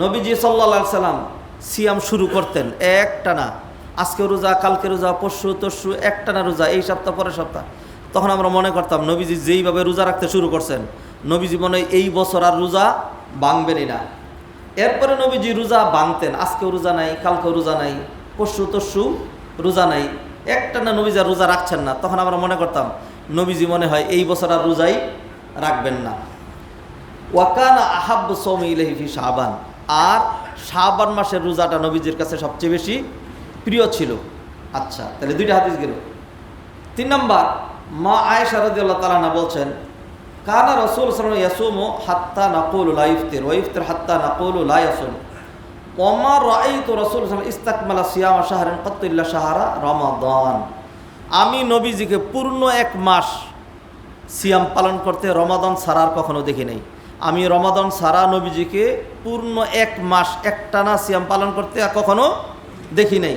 নবীজি সাল্লাল্লাহু আলাইহি সাল্লাম সিয়াম শুরু করতেন একটানা, আজকে রোজা, কালকে রোজা, পরশু তরশু একটানা রোজা, এই সপ্তাহ পরের সপ্তাহ। তখন আমরা মনে করতাম নবীজি যেইভাবে রোজা রাখতে শুরু করছেন, নবীজি মনে হয় এই বছর আর রোজা ভাঙবেনই না। এরপরে নবীজি রোজা ভাঙতেন, আজকেও রোজা নাই, কালকেও রোজা নাই, পরশু তরশু রোজা নাই, একটানা নবীজি আর রোজা রাখছেন না। তখন আমরা মনে করতাম নবীজি মনে হয় এই বছর আর রোজাই রাখবেন না। ওয়াকানা আহাব্বু সওমি ইলাইহি ফি শাবান, আর শাবান মাসের রোজাটা নবীজির কাছে সবচেয়ে বেশি প্রিয় ছিল। আচ্ছা, তাহলে দুইটা হাদিস গেল। 3 নাম্বার, মা আয়েশা রাদিয়াল্লাহু তাআলা আনহা বলছেন, কানা রাসূল সাল্লাল্লাহু আলাইহি ওয়াসাল্লাম ইয়াসুমু হাত্তা নাকুলু লা ইফতির ওয়া ইফতির হাত্তা নাকুলু লা ইয়াসুম ওয়া মা রাআইতু রাসূল সাল্লাল্লাহু আলাইহি ওয়াসাল্লাম ইস্তাকমালা সিয়ামা শাহরিন কাত্তু ইল্লা শাহরা রমাদান। আমি নবীজিকে পূর্ণ এক মাস সিয়াম পালন করতে রমাদান ছাড়া আর কখনো দেখি নাই। আমি রমাদান ছাড়া নবীজিকে পূর্ণ এক মাস একটানা সিয়াম পালন করতে কখনো দেখি নাই।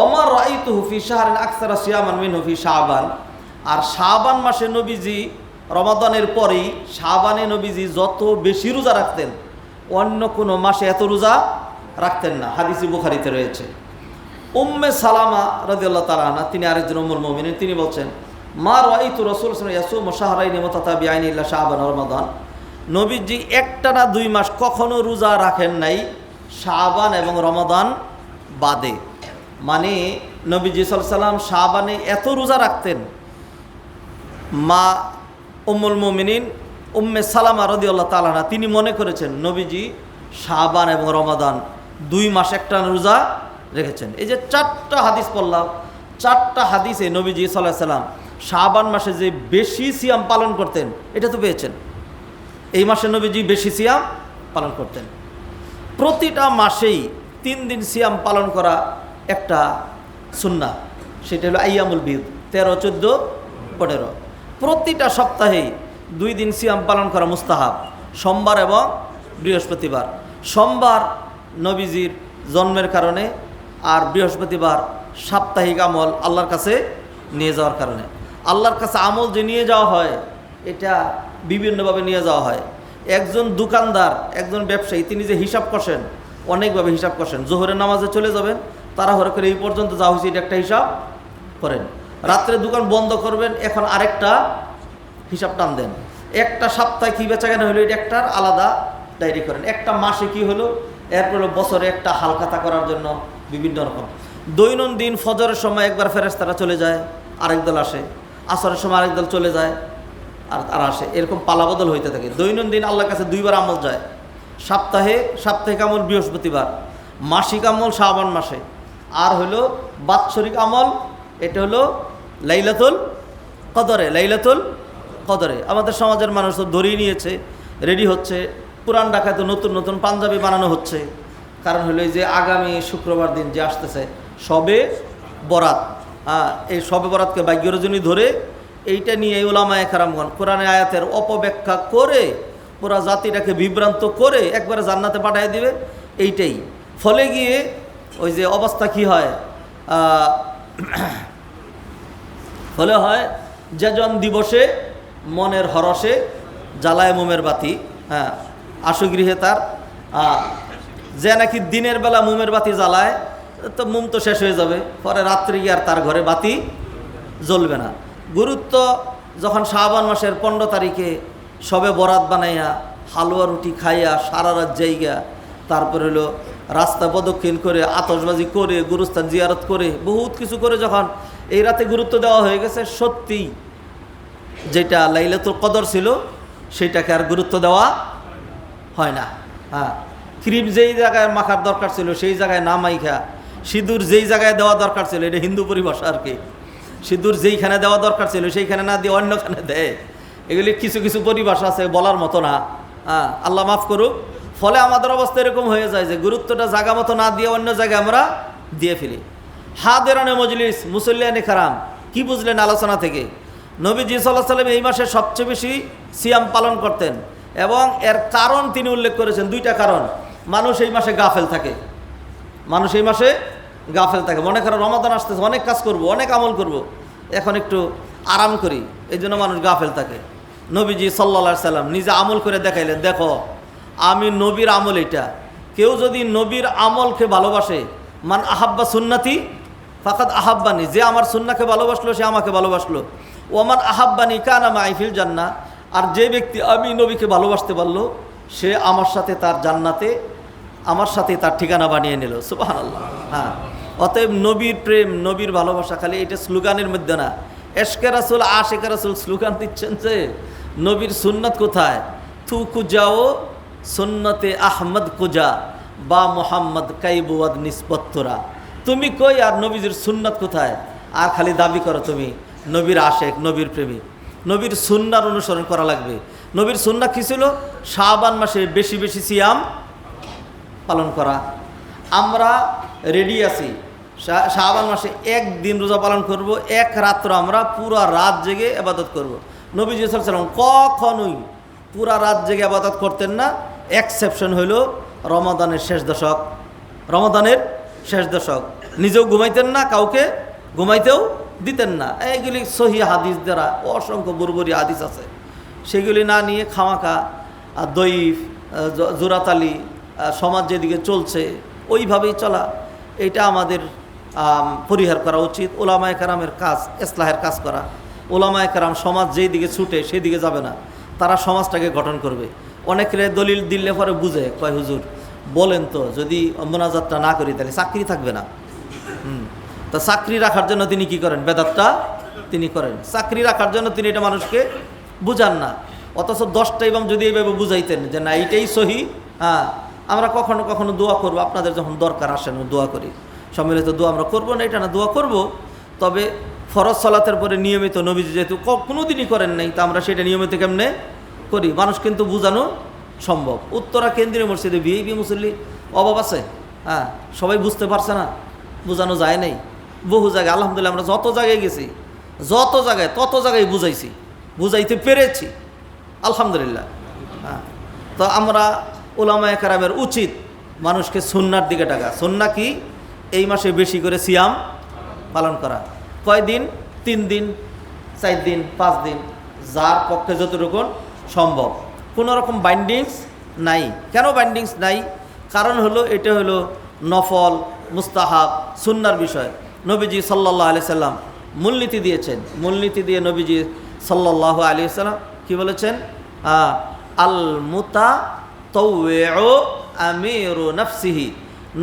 ওমর রাইতুহু ফি শাহরিন আকসারা সিয়ামান মিনহু ফি শাবান, আর শাবান মাসে নবীজি রমাদানের পরেই শাবানে নবীজি যত বেশি রোজা রাখতেন, অন্য কোনো মাসে এত রোজা রাখতেন না। হাদিসে বুখারীতে রয়েছে। উম্মে সালামা রাদিয়াল্লাহু তাআলা আনহা, তিনি আরেকজন উম্মুল মুমিনিন, তিনি বলছেন, মা রাআইতু রাসূল সাল্লাল্লাহু আলাইহি ওয়াসাল্লাম ইয়াসুমু শাহরাইনি মুতাতাবিআইনি ইল্লা শাবান ওয়া রমাদান। নবীজি একটানা 2 মাস কখনো রোজা রাখেন নাই, শাবান এবং রমাদান বাদে। মানে নবীজি সাল্লাল্লাহু আলাইহি ওয়াসাল্লাম শাবানে এত রোজা রাখতেন, মা উম্মুল মুমিনিন উম্মে সালামা রাদিয়াল্লাহু তাআলা আনহা তিনি মনে করেছেন নবীজি শাবান এবং রমাদান 2 মাস একটানা রোজা রেখেছেন। এই যে 4টা হাদিস পড়লাম, 4টা হাদিসে নবীজি সাল্লাল্লাহু আলাইহি ওয়াসাল্লাম শাবান মাসে যে বেশি সিয়াম পালন করতেন এটা তো পেয়েছেন। এই মাসে নবীজি বেশি সিয়াম পালন করতেন। প্রতিটা মাসেই 3 দিন সিয়াম পালন করা একটা সুন্নাহ, সেটা হলো আইয়ামুল বিদ, 13, 14, 15। প্রতিটা সপ্তাহেই 2 দিন সিয়াম পালন করা মুস্তাহাব, সোমবার এবং বৃহস্পতিবার। সোমবার নবীজির জন্মের কারণে, আর বৃহস্পতিবার সাপ্তাহিক আমল আল্লাহর কাছে নিয়ে যাওয়ার কারণে। আল্লাহর কাছে আমল যে নিয়ে যাওয়া হয় এটা বিভিন্নভাবে নিয়ে যাওয়া হয়। একজন দোকানদার, একজন ব্যবসায়ী, তিনি যে হিসাব কষেন, অনেকভাবে হিসাব কষেন। জোহরের নামাজে চলে যাবেন, তাড়াহুড়ো করে এই পর্যন্ত যা হয়েছে এটা একটা হিসাব করেন। রাত্রে দোকান বন্ধ করবেন, এখন আরেকটা হিসাব টান দেন। একটা সপ্তাহে কী বেচা কেনা হলো এটা একটার আলাদা ডায়েরি করেন। একটা মাসে কি হলো, এরপর বছরে একটা হালখাতা করার জন্য বিভিন্ন রকম। দৈনন্দিন ফজরের সময় একবার ফেরেশতারা চলে যায়, আরেক দল আসে, আসরের সময় আরেক দল চলে যায়, আর তারা আসে, এরকম পালাবদল হইতে থাকে। দৈনন্দিন আল্লাহর কাছে 2 বার আমল যায়। সাপ্তাহিক আমল বৃহস্পতিবার, মাসিক আমল শাবান মাসে, আর হলো বাৎসরিক আমল, এটা হলো লাইলাতুল কদরে। আমাদের সমাজের মানুষ তো ধরেই নিয়েছে, রেডি হচ্ছে, পুরান ঢাকায় তো নতুন নতুন পাঞ্জাবি বানানো হচ্ছে। কারণ হলো যে আগামী শুক্রবার দিন যে আসতেছে শবে বরাত, এই শবে বরাতকে ভাগ্য রজনী ধরে এইটা নিয়ে উলামায়ে কেরামগণ কোরআনের আয়াতের অপব্যাখ্যা করে পুরা জাতিটাকে বিভ্রান্ত করে একবারে জান্নাতে পাঠিয়ে দিবে। এইটাই ফলে গিয়ে ওই যে অবস্থা কি হয়, ফলে হয় যেজন দিবসে মনের হরসে জ্বালায় মোমের বাতি, আশুগৃহে তার, যে নাকি দিনের বেলা মোমের বাতি জ্বালায় তো মোম তো শেষ হয়ে যাবে, পরে রাত্রি গিয়ে আর তার ঘরে বাতি জ্বলবে না। গুরুত্ব যখন শাবান মাসের 15 তারিখে সবে বরাত বানাইয়া হালুয়া রুটি খাইয়া সারা রাত জায়গা, তারপর হলো রাস্তা প্রদক্ষিণ করে আতশবাজি করে গুরুস্থান জিয়ারত করে বহুত কিছু করে যখন এই রাতে গুরুত্ব দেওয়া হয়ে গেছে, সত্যি যেটা লাইলাতুল কদর ছিল সেইটাকে আর গুরুত্ব দেওয়া হয় না। ক্রিম যেই জায়গায় মাখার দরকার ছিল সেই জায়গায় না মাইখা, সিঁদুর যেই জায়গায় দেওয়া দরকার ছিল, এটা হিন্দু পরিভাষা আর কি, সিঁদুর যেইখানে দেওয়া দরকার ছিল সেইখানে না দিয়ে অন্যখানে দেয়। এগুলি কিছু কিছু পরিভাষা আছে, বলার মতো না। আল্লাহ মাফ করুক। ফলে আমাদের অবস্থা এরকম হয়ে যায় যে গুরুত্বটা জায়গা মতো না দিয়ে অন্য জায়গায় আমরা দিয়ে ফেলি। হাদেরানে মজলিস, মুসল্লিয়ানে কারাম, কি বুঝলেন আলোচনা থেকে? নবীজি সাল্লাল্লাহু আলাইহি ওয়াসাল্লাম এই মাসে সবচেয়ে বেশি সিয়াম পালন করতেন, এবং এর কারণ তিনি উল্লেখ করেছেন 2টা কারণ। মানুষ এই মাসে গাফেল থাকে, মনে করো রমাদান আসতেছে, অনেক কাজ করব, অনেক আমল করব, এখন একটু আরাম করি, এই জন্য মানুষ গাফেল থাকে। নবীজি সাল্লাল্লাহু আলাইহি সাল্লাম নিজে আমল করে দেখাইলেন, দেখো আমি নবীর আমল এটা। কেউ যদি নবীর আমলকে ভালোবাসে, মান আহাব্বা সুন্নাতি ফাকাদ আহাব্বানি, যে আমার সুন্নাকে ভালোবাসলো সে আমাকে ভালোবাসলো। ওমান আহাব্বানি কানা মাই ফিল জান্নাহ, আর যে ব্যক্তি আমি নবীকে ভালোবাসতে পারলো সে আমার সাথে তার জান্নাতে, আমার সাথে তার ঠিকানা বানিয়ে নিল। সুবহানাল্লাহ। হ্যাঁ, অতএব নবীর প্রেম, নবীর ভালোবাসা খালি এটা স্লোগানের মধ্যে না। এশকে রাসূল, আশিকে রাসূল স্লোগান দিচ্ছেন যে নবীর সুন্নাত কোথায়? থু কুজাও সুন্নতে আহমদ কুজা বা মোহাম্মদ কাইবুয়াদ নিসবত্তরা। তুমি কই আর নবীজির সুন্নাত কোথায়? আর খালি দাবি করো তুমি নবীর আশেক, নবীর প্রেমিক। নবীর সুন্নার অনুসরণ করা লাগবে। নবীর সুন্নাহ কী ছিল? শাবান মাসে বেশি বেশি সিয়াম পালন করা। আমরা রেডি আছি শাবান মাসে একদিন রোজা পালন করব, এক রাত্র আমরা পুরা রাত জেগে ইবাদত করব। নবীজি সাল্লাল্লাহু আলাইহি ওয়াসাল্লাম কখনোই পুরা রাত জেগে ইবাদত করতেন না। এক্সেপশন হইল রমাদানের শেষ দশক। রমাদানের শেষ দশক নিজেও ঘুমাইতেন না, কাউকে ঘুমাইতেও দিতেন না। এইগুলি সহি হাদিস দ্বারা অসংখ্য বুরবুরি হাদিস আছে, সেগুলি না নিয়ে খামাখা দইফ জোরাতালি সমাজ যেদিকে চলছে ওইভাবেই চলা, এটা আমাদের পরিহার করা উচিত। ওলামায়ে কেরামের কাজ ইসলাহের কাজ করা। ওলামায়ে কেরাম সমাজ যেই দিকে ছুটে সেই দিকে যাবে না, তারা সমাজটাকে গঠন করবে। অনেকের দলিল দিলে পরে বুঝে কয় হুজুর বলেন তো যদি মোনাজাতটা না করি তাহলে চাকরি থাকবে না। তা চাকরি রাখার জন্য তিনি কি করেন? বেদাতটা তিনি করেন। চাকরি রাখার জন্য তিনি এটা মানুষকে বুঝান না। অথচ 10টা ইমাম যদি এইভাবে বুঝাইতেন যে না এইটাই সহি, হ্যাঁ আমরা কখনো কখনো দোয়া করব, আপনাদের যখন দরকার আসেন দোয়া করি, সম্মিলিত দোয়া আমরা করবো না এটা না, দোয়া করব। তবে ফরজ সালাতের পরে নিয়মিত নবীজি যেহেতু কোনো দিনই করেন নাই, তা আমরা সেটা নিয়মিত কেমনে করি? মানুষ কিন্তু বোঝানো সম্ভব। উত্তরা কেন্দ্রীয় মসজিদে ভিআইপি মুসল্লি অভাব আছে, হ্যাঁ সবাই বুঝতে পারছে না, বোঝানো যায় নাই। বহু জায়গায় আলহামদুলিল্লাহ আমরা যত জায়গায় গেছি, যত জায়গায় তত জায়গায় বুঝাইছি, বুঝাইতে পেরেছি আলহামদুলিল্লাহ। হ্যাঁ, তো আমরা ওলামায়ে কেরামের উচিত মানুষকে সুন্নার দিকে ডাকা। সুন্নাহ কি? এই মাসে বেশি করে সিয়াম পালন করা। কয়দিন? 3 দিন, 4 দিন, 5 দিন, যার পক্ষে যতটুকু সম্ভব। কোনো রকম বাইন্ডিংস নাই। কেন বাইন্ডিংস নাই? কারণ হলো এটা হলো নফল, মুস্তাহাব, সুন্নার বিষয়। নবীজি সাল্লাল্লাহু আলাইহি সাল্লাম মূলনীতি দিয়েছেন। মূলনীতি দিয়ে নবীজি সাল্লাল্লাহু আলাইহি সাল্লাম কি বলেছেন? আল মুতাতাওয়িউ আমিরু নাফসিহি,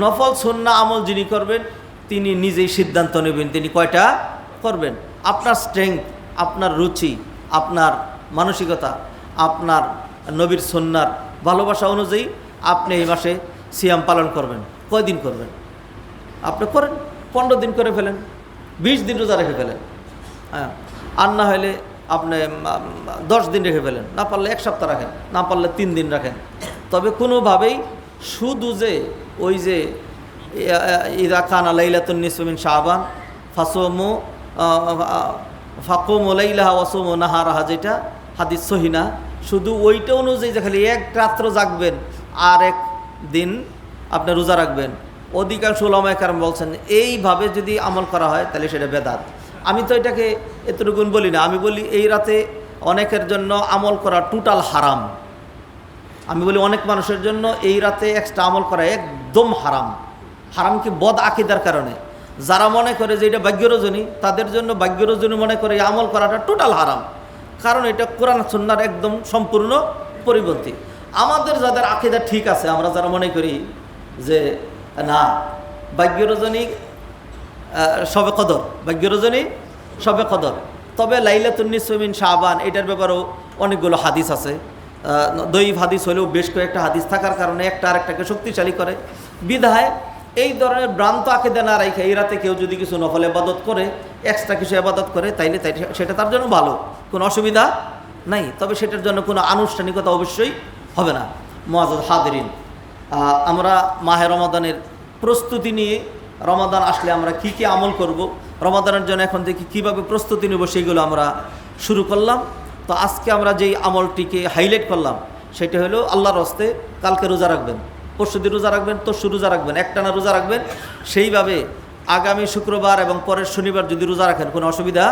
নফল সুন্নাহ আমল যিনি করবেন তিনি নিজেই সিদ্ধান্ত নেবেন তিনি কয়টা করবেন। আপনার স্ট্রেংথ, আপনার রুচি, আপনার মানসিকতা, আপনার নবীর সুন্নাহর ভালোবাসা অনুযায়ী আপনি এই মাসে সিয়াম পালন করবেন। কয়দিন করবেন? আপনি করেন 15 দিন করে ফেলেন, 20 দিন রোজা রেখে ফেলেন, হ্যাঁ। আর না হলে আপনি 10 দিন রেখে ফেলেন, না পারলে 1 সপ্তাহ রাখেন, না পারলে 3 দিন রাখেন। তবে কোনোভাবেই শুধু যে ওই যে ইদা কানা লাইলাতুন নিসফু মিন শাবান ফাসুমু ফাকুমু লাইলাহা ওয়াসুমু নাহারাহা, যেটা হাদিস সহিহ না, শুধু ওইটা অনুযায়ী যে খালি 1 রাত্র জাগবেন আর 1 দিন আপনি রোজা রাখবেন। অধিকাংশ উলামায়ে কেরাম বলছেন এইভাবে যদি আমল করা হয় তাহলে সেটা বেদাত। আমি তো এটাকে এতটুকুন বলি না, আমি বলি এই রাতে অনেকের জন্য আমল করা টোটাল হারাম। আমি বলি অনেক মানুষের জন্য এই রাতে এক্সট্রা আমল করা একদম হারাম। হারাম কি? বদ আকিদার কারণে। যারা মনে করে যে এটা ভাগ্যরজনী, তাদের জন্য ভাগ্যরজনী মনে করে এই আমল করাটা টোটাল হারাম, কারণ এটা কোরআন সুন্নাহর একদম সম্পূর্ণ পরিপন্থী। আমাদের যাদের আকিদা ঠিক আছে, আমরা যারা মনে করি যে না ভাগ্যরজনী শবে কদর, ভাগ্যরজনী শবে কদর, তবে লাইলাতুন নিসফু মিন শাবান এটার ব্যাপারেও অনেকগুলো হাদিস আছে। দইফ হাদিস হলেও বেশ কয়েকটা হাদিস থাকার কারণে একটা আরেকটাকে শক্তিশালী করে। বিধায় এই ধরনের ভ্রান্ত আকিদা না রাখে এই রাতে কেউ যদি কিছু নফল ইবাদত করে, এক্সট্রা কিছু ইবাদত করে, তাইলে সেটা তার জন্য ভালো, কোনো অসুবিধা নাই। তবে সেটার জন্য কোনো আনুষ্ঠানিকতা অবশ্যই হবে না। মুআজ্জাজ হাদিরিন, আমরা মাহে রমাদানের প্রস্তুতি নিয়ে, রমাদান আসলে আমরা কি কি আমল করব, রমাদানের জন্য এখন থেকে কীভাবে প্রস্তুতি নেব, সেইগুলো আমরা শুরু করলাম। তো আজকে আমরা যেই আমলটিকে হাইলাইট করলাম সেটা হলো আল্লাহর হস্তে কালকে রোজা রাখবেন, পরশুদিন রোজা রাখবেন, তরশু রোজা রাখবেন, একটানা রোজা রাখবেন। সেইভাবে আগামী শুক্রবার এবং পরের শনিবার যদি রোজা রাখেন কোনো অসুবিধা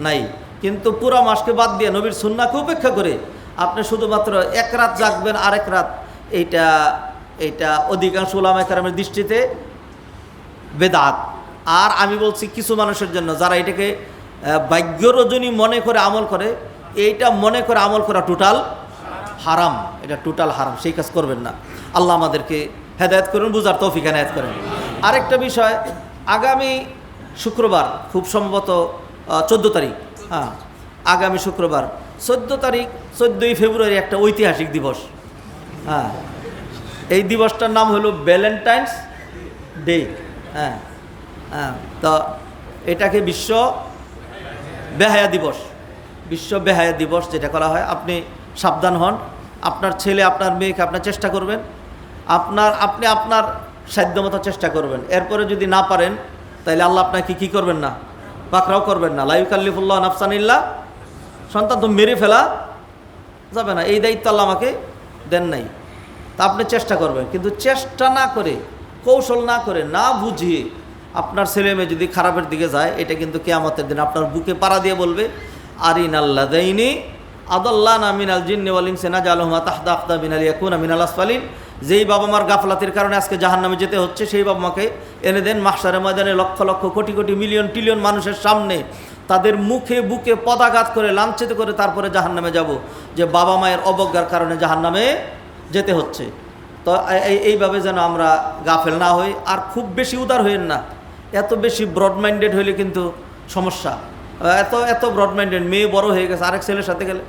নাই। কিন্তু পুরা মাসকে বাদ দিয়ে নবীর সুন্নাহকে উপেক্ষা করে আপনি শুধুমাত্র 1 রাত জাগবেন আর 1 রাত এইটা এইটা অধিকাংশ উলামায়ে কেরামের দৃষ্টিতে বেদাত। আর আমি বলছি কিছু মানুষের জন্য যারা এটাকে ভাগ্য রজনী মনে করে আমল করে, এইটা মনে করে আমল করা টোটাল হারাম, এটা টোটাল হারাম, সেই কাজ করবেন না। আল্লাহ আমাদেরকে হেদায়েত করুন, বুঝার তৌফিক এনায়েত করেন। আরেকটা বিষয়, আগামী শুক্রবার খুব সম্ভবত 14 তারিখ, হ্যাঁ আগামী শুক্রবার 14 তারিখ 14ই ফেব্রুয়ারি একটা ঐতিহাসিক দিবস। হ্যাঁ, এই দিবসটার নাম হলো ভ্যালেন্টাইন্স ডে। হ্যাঁ হ্যাঁ, তো এটাকে বিশ্ব বেহায়া দিবস, বিশ্ব বেহায়া দিবস যেটা করা হয়। আপনি সাবধান হন, আপনার ছেলে আপনার মেয়েকে আপনার চেষ্টা করবেন, আপনি আপনার সাধ্যমতো চেষ্টা করবেন। এরপরে যদি না পারেন তাহলে আল্লাহ আপনাকে কি করবেন না, পাকড়াও করবেন না। লা ইউকাল্লিফুল্লাহু নাফসান ইল্লা, সন্তান তো মেরে ফেলা যাবে না, এই দায়িত্ব আল্লাহ আমাকে দেন নাই। তা আপনি চেষ্টা করবেন, কিন্তু চেষ্টা না করে, কৌশল না করে, না বুঝিয়ে আপনার ছেলে মেয়ে যদি খারাপের দিকে যায়, এটা কিন্তু কিয়ামতের দিন আপনার বুকে পাড়া দিয়ে বলবে, আরিনাল্লাযাইনি আদাল্লানা মিনাল জিন্নি ওয়াল ইনসি নাজআলুহুমা তাহতা আকদামিনা লিয়াকুনা মিনাল আসফালিন। যেই বাবা মার গাফলাতের কারণে আজকে জাহান্নামে যেতে হচ্ছে, সেই বাবা মাকে এনে দেন মাহশারের ময়দানে লক্ষ লক্ষ কোটি কোটি মিলিয়ন ট্রিলিয়ন মানুষের সামনে তাদের মুখে বুকে পদাঘাত করে লাঞ্ছিত করে তারপরে জাহান্নামে যাব, যে বাবা মায়ের অবজ্ঞার কারণে জাহান্নামে যেতে হচ্ছে। তো এইভাবে যেন আমরা গাফেল না হই। আর খুব বেশি উদার হইেন না, এত বেশি ব্রড মাইন্ডেড হইলে কিন্তু সমস্যা। এত ব্রড মাইন্ডেড, মেয়ে বড় হয়ে গেছে, আরেক ছেলের সাথে গেলে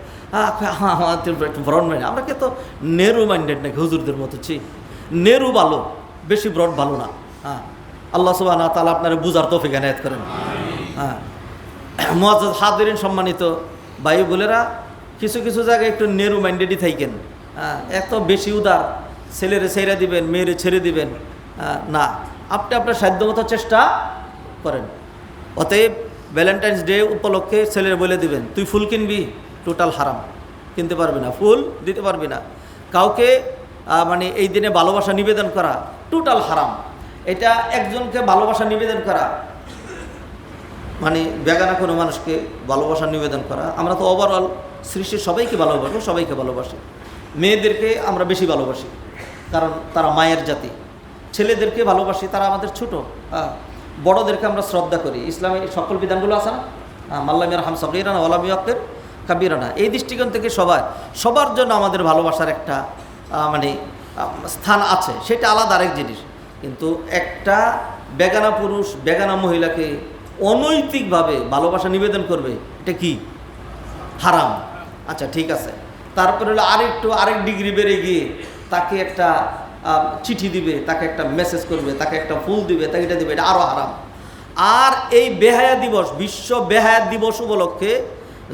ব্রড মাইন্ডেড। আমরা কি তো নেরু মাইন্ডেড নাকি হুজুরদের মতো? নেরু ভালো, বেশি ব্রড ভালো না। হ্যাঁ, আল্লাহ সুবহানাহু ওয়া তাআলা আপনারা বুঝার তৌফিক এনায়েত করেন। হ্যাঁ, মুআজ্জাজ হাজিরিন, সম্মানিত ভাই বোনেরা, কিছু কিছু জায়গায় একটু নেরু মাইন্ডেডই থাকেন। হ্যাঁ, এত বেশি উদার, ছেলেরে ছেড়ে দিবেন, মেয়েরে ছেড়ে দিবেন না, আপনি আপনার সাধ্যমতো চেষ্টা করেন। অতএব ভ্যালেন্টাইন্স ডে উপলক্ষে ছেলের বলে দিবেন, তুই ফুল কিনবি, টোটাল হারাম, কিনতে পারবি না, ফুল দিতে পারবি না। কাউকে মানে এই দিনে ভালোবাসা নিবেদন করা টোটাল হারাম। এটা একজনকে ভালোবাসা নিবেদন করা মানে বেগানা কোনো মানুষকে ভালোবাসা নিবেদন করা। আমরা তো ওভারঅল সৃষ্টির সবাইকে ভালোবাসবো, সবাইকে ভালোবাসি। মেয়েদেরকে আমরা বেশি ভালোবাসি কারণ তারা মায়ের জাতি। ছেলেদেরকে ভালোবাসি, তারা আমাদের ছোট। বড়দেরকে আমরা শ্রদ্ধা করি। ইসলামের সকল বিধানগুলো আছে না, মাল্লাম ইয়ারহাম সগীরানা ওয়া লাম ইউক্কির কাবীরানা। এই দৃষ্টিকোণ থেকে সবার জন্য আমাদের ভালোবাসার একটা মানে স্থান আছে, সেটা আলাদা আরেক জিনিস। কিন্তু একটা বেগানা পুরুষ বেগানা মহিলাকে অনৈতিকভাবে ভালোবাসা নিবেদন করবে, এটা কি? হারাম। আচ্ছা ঠিক আছে, তারপরে হলো আরেক ডিগ্রি বেড়ে গিয়ে তাকে একটা চিঠি দিবে, তাকে একটা মেসেজ করবে, তাকে একটা ফুল দিবে, তাকে এটা দিবে, এটা আরও হারাম। আর এই বেহায়া দিবস, বিশ্ব বেহায়া দিবস উপলক্ষে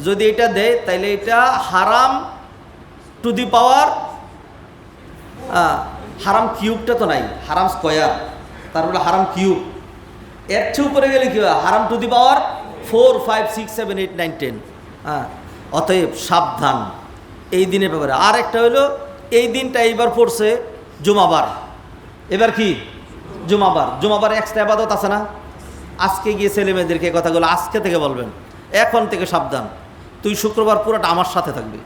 যদি এটা দেয়, তাইলে এটা হারাম টু দি পাওয়ার, হারাম কিউবটা তো নাই, হারাম স্কয়ার, তারপরে হারাম কিউব, এর চেয়ে উপরে গেলে কি হয়? হারাম টু দি পাওয়ার 4, 5, 6, 7, 8, 9, 10। অতএব সাবধান এই দিনের ব্যাপারে। আর একটা হলো, এই দিনটা এইবার পড়ছে জুমাবার। এবার কি জুমাবার? জুমাবার এক্সট্রা ইবাদত আছে না? আজকে গিয়ে ছেলে মেয়েদেরকে কথাগুলো আজকে থেকে বলবেন, এখন থেকে সাবধান, তুই শুক্রবার পুরোটা আমার সাথে থাকবি,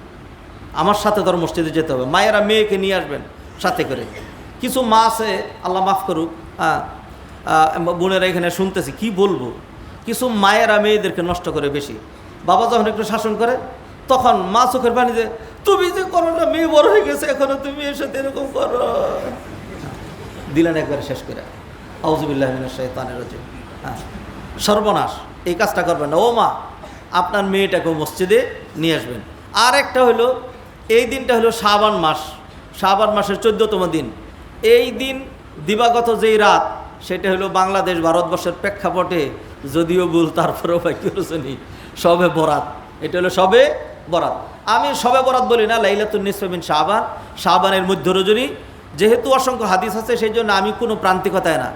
আমার সাথে তোর মসজিদে যেতে হবে। মায়েরা মেয়েকে নিয়ে আসবেন সাথে করে। কিছু মা আছে, আল্লাহ মাফ করুক, বোনেরা এখানে শুনতেছি, কি বলবো, কিছু মায়েরা মেয়েদেরকে নষ্ট করে বেশি। বাবা যখন একটু শাসন করে, তখন মা চোখের পানি যে, তুমি যে করো না, মেয়ে বড় হয়ে গেছে, এখনো তুমি এর সাথে এরকম করো, দিলেন একবারে শেষ করে। আউযুবিল্লাহি মিনাশ শাইতানির রাজিম। সর্বনাশ, এই কাজটা করবেন না। ও মা, আপনার মেয়েটাকেও মসজিদে নিয়ে আসবেন। আর একটা হলো, এই দিনটা হলো শাবান মাস, শাবান মাসের 14তম দিন। এই দিন দিবাগত যেই রাত, সেটা হলো বাংলাদেশ ভারতবর্ষের প্রেক্ষাপটে যদিও ভুল, তারপরেও ভাগ্যরচনী শবে বরাত। এটা হলো শবে বরাত। আমি শবে বরাত বলি না, লাইলাতুন নিসফি মিন শাবান, শাবানের মধ্য রজনী। যেহেতু অসংখ্য হাদিস আছে, সেই জন্য আমি কোনো প্রান্তিকতায় না।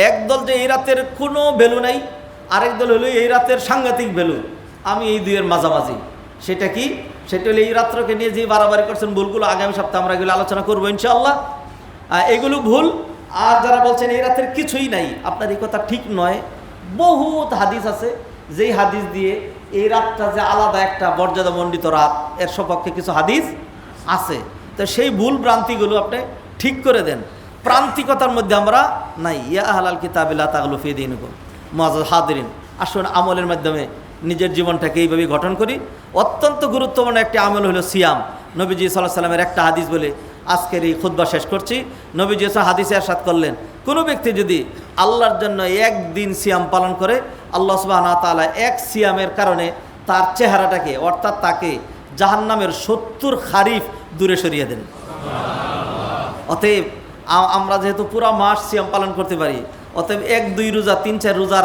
একদল যে এই রাতের কোনো ভ্যালু নাই, আরেক দল হলো এই রাতের সাংঘাতিক ভ্যালু। আমি এই দুইয়ের মাঝামাঝি। সেটা কি? সেটা হলো এই রাত্রকে নিয়ে যে বাড়াবাড়ি করছেন ভুলগুলো, আগামী সপ্তাহে আমরা এগুলো আলোচনা করবো ইনশাআল্লাহ। এগুলো ভুল। আর যারা বলছেন এই রাতের কিছুই নাই, আপনার এই কথা ঠিক নয়। বহুত হাদিস আছে, যেই হাদিস দিয়ে এই রাতটা যে আলাদা একটা মর্যাদামণ্ডিত রাত, এর সপক্ষে কিছু হাদিস আছে। তো সেই ভুল ভ্রান্তিগুলো আপনি ঠিক করে দেন। প্রান্তিকতার মধ্যে আমরা নাই। ইয়া আহলাল কিতাবি লা তাগলু ফি দীনিকুম। মুআজ্জাজ হাদিরিন, আসুন আমলের মাধ্যমে নিজের জীবনটাকে এইভাবে গঠন করি। অত্যন্ত গুরুত্বপূর্ণ একটি আমল হলো সিয়াম। নবীজি সাল্লাল্লাহু আলাইহি সাল্লামের একটা হাদিস বলে আজকের এই খুতবা শেষ করছি। নবীজি হাদিসে ইরশাদ করলেন, কোনো ব্যক্তি যদি আল্লাহর জন্য একদিন সিয়াম পালন করে, আল্লাহ সুবহানাহু ওয়া তাআলা এক সিয়ামের কারণে তার চেহারাটাকে, অর্থাৎ তাকে জাহান্নামের 70 খারিফ দূরে সরিয়ে দেন। অতএব আমরা যেহেতু পুরা মাস সিয়াম পালন করতে পারি, অতএব 1-2 রোজা 3-4 রোজা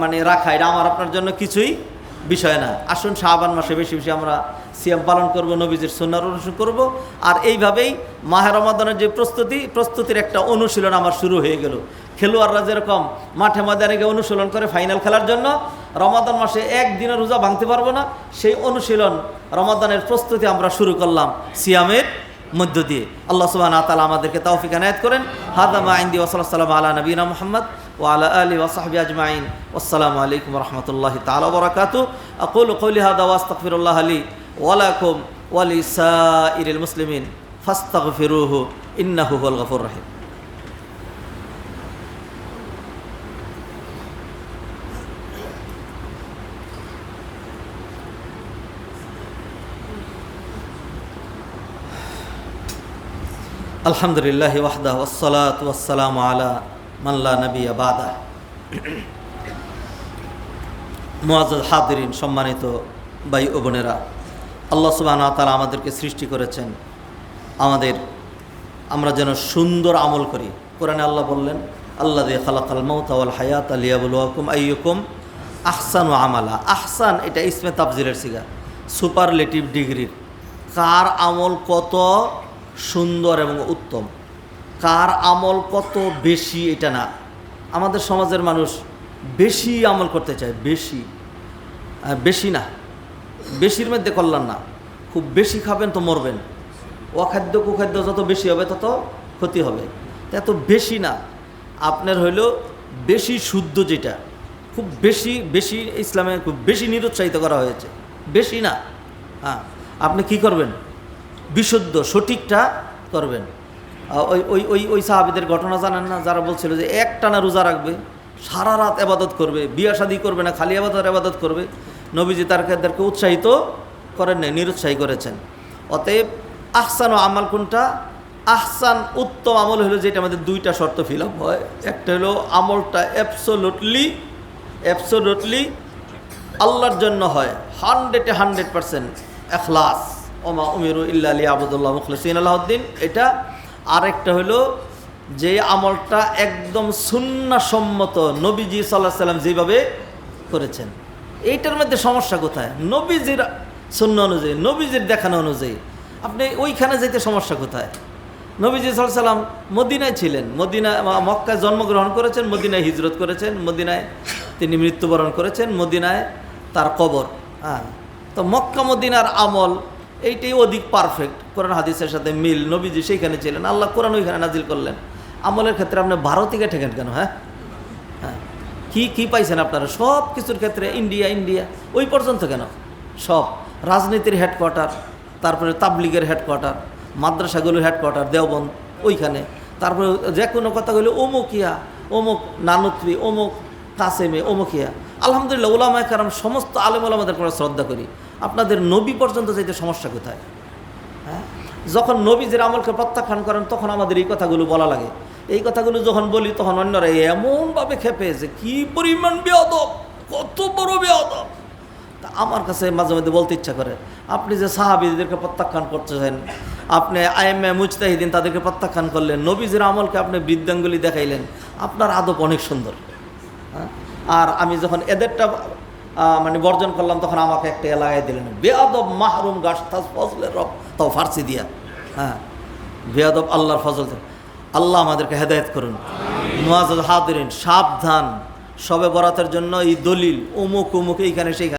মানে রাখা এটা আমার আপনার জন্য কিছুই বিষয় না। আসুন শাবান মাসে বেশি বেশি আমরা সিয়াম পালন করব, নবীজির সুন্নাহর অনুসরণ করব। আর এইভাবেই মাহে রমাদানের যে প্রস্তুতির একটা অনুশীলন আমার শুরু হয়ে গেল। খেলোয়াড়রা যেরকম মাঠে ময়দানে গিয়ে অনুশীলন করে ফাইনাল খেলার জন্য, রমাদান মাসে একদিনের রোজা ভাঙতে পারবো না, সেই অনুশীলন রমাদানের প্রস্তুতি আমরা শুরু করলাম সিয়ামের মধ্য দিয়ে। আল্লাহ সুবহানাহু ওয়া তাআলা আমাদেরকে তৌফিক এনায়েত করেন। হাদা মা ইনদি ওয়া সাল্লাল্লাহু আলা নবিয়িনা মুহাম্মদ ওয়া আলা আলিহি ওয়া সাহবিহি আজমাইন। ওয়াসসালামু আলাইকুম ওয়া রাহমাতুল্লাহি তাআলা ওয়া বারাকাতুহু। আকুলু কওলি হাদা ওয়া আস্তাগফিরুল্লাহ লি ওয়া লাকুম ওয়া লিসাইরিল মুসলিমিন ফাস্তাগফিরুহু ইন্নাহু হুয়াল গফুরুর রহিম। আলহামদুলিল্লাহ ওয়াহদা ওয়াসসালাতু ওয়াসসালামু আলা মান লা নাবিয়্যা বাদা। মুআজ্জাজ হাদিরিন, সম্মানিত ভাই ও বোনেরা, আল্লাহ সুবহানাহু ওয়া তাআলা আমাদেরকে সৃষ্টি করেছেন আমরা যেন সুন্দর আমল করি। কোরআনে আল্লাহ বললেন, আল্লাযী খালাকাল মাউতা ওয়াল হায়াতা লিয়াবলুয়াকুম আইয়ুকুম আহসানু আমালা। আহসান এটা ইসমে তাফজিলের সিগা, সুপারলেটিভ ডিগ্রির। কার আমল কত সুন্দর এবং উত্তম, কার আমল কত বেশি এটা না। আমাদের সমাজের মানুষ বেশি আমল করতে চায়, বেশি না, বেশির মধ্যে কল্যাণ না। খুব বেশি খাবেন তো মরবেন, অখাদ্য কুখাদ্য যত বেশি হবে তত ক্ষতি হবে। এত বেশি না, আপনার হইল বেশি শুদ্ধ, যেটা খুব বেশি ইসলামে খুব বেশি নিরুৎসাহিত করা হয়েছে, বেশি না। হ্যাঁ, আপনি কি করবেন? বিশুদ্ধ সঠিকটা করবেন। ওই সাহাবীদের ঘটনা জানেন না, যারা বলছিল যে একটানা রোজা রাখবে, সারা রাত ইবাদত করবে, বিয়া শাদী করবে না, খালি ইবাদত করবে। নবীজি তাদেরকে উৎসাহিত করেন নাই, নিরুৎসাহী করেছেন। অতএব আহসান ও আমাল কোনটা? আহসান উত্তম আমল হলো যেটা আমাদের 2টা শর্ত ফিল আপ হয়। একটা হলো আমলটা অ্যাবসোলুটলি আল্লাহর জন্য হয়, 100% ইখলাস, ওমা উমিরু ইল্লা লিয়াবুদুল্লাহ মুখলিসিনা লাহুদ্দিন, এটা। আরেকটা হলো যে আমলটা একদম সুন্নাহসম্মত, নবীজি সাল্লাল্লাহু আলাইহি সাল্লাম যেভাবে করেছেন। এইটার মধ্যে সমস্যা কোথায়? নবীজির সুন্নাহ অনুযায়ী, নবীজির দেখানো অনুযায়ী আপনি ওইখানে যেতে সমস্যা কোথায়? নবীজি সাল্লাল্লাহু আলাইহি সাল্লাম মদিনায় ছিলেন, মক্কায় জন্মগ্রহণ করেছেন, মদিনায় হিজরত করেছেন, মদিনায় তিনি মৃত্যুবরণ করেছেন, মদিনায় তার কবর। হ্যাঁ, তো মক্কা মদিনার আমল এইটাই অধিক পারফেক্ট, কোরআন হাদিসের সাথে মিল। নবীজি সেইখানে ছিলেন, আল্লাহ কোরআন ওইখানে নাজিল করলেন। আমলের ক্ষেত্রে আপনি ভারতীকে ঠেকেন কেন? হ্যাঁ, কি পাইছেন আপনারা? সব কিছুর ক্ষেত্রে ইন্ডিয়া ওই পর্যন্ত কেন? সব রাজনীতির হেডকোয়ার্টার, তারপরে তাবলিগের হেডকোয়ার্টার, মাদ্রাসাগুলোর হেডকোয়ার্টার দেওবন্দ ওইখানে, তারপরে যে কোনো কথা হলো অমুকিয়া, অমুক নানুত্রী, অমুক কাসেমে, অমুকিয়া। আলহামদুলিল্লাহ, উলামায়ে কেরাম সমস্ত আলেম ওলামাদের আমরা শ্রদ্ধা করি। আপনাদের নবী পর্যন্ত যেতে সমস্যা কোথায়? হ্যাঁ, যখন নবীজির আমলকে প্রত্যাখ্যান করেন তখন আমাদের এই কথাগুলো বলা লাগে। এই কথাগুলো যখন বলি তখন অন্যরা এমনভাবে খেপে যে কি পরিমাণ বেয়াদব, কত বড় বেয়াদব। তা আমার কাছে মাঝে মধ্যে বলতে ইচ্ছা করে, আপনি যে সাহাবীদেরকে প্রত্যাখ্যান করতেছেন, আপনি আইএমএ মুজতাহিদিন তাদেরকে প্রত্যাখ্যান করলেন, নবীজির আমলকে আপনি বৃদ্ধাঙ্গুলি দেখাইলেন, আপনার আদব অনেক সুন্দর। হ্যাঁ, আর আমি যখন এদেরটা মানে বর্জন করলাম তখন আমাকে একটা লাগাই দিলেন, বেয়াদব মাহরুম গাছতাস ফজলের রব, তাও ফার্সি দিয়া। হ্যাঁ, বেয়াদব আল্লাহর ফজল। আল্লাহ আমাদেরকে হেদায়েত করুন। মুআজ্জাজ হাদিরিন, সাবধান, শবে বরাতের জন্য এই দলিল অমুক এইখানে সেইখানে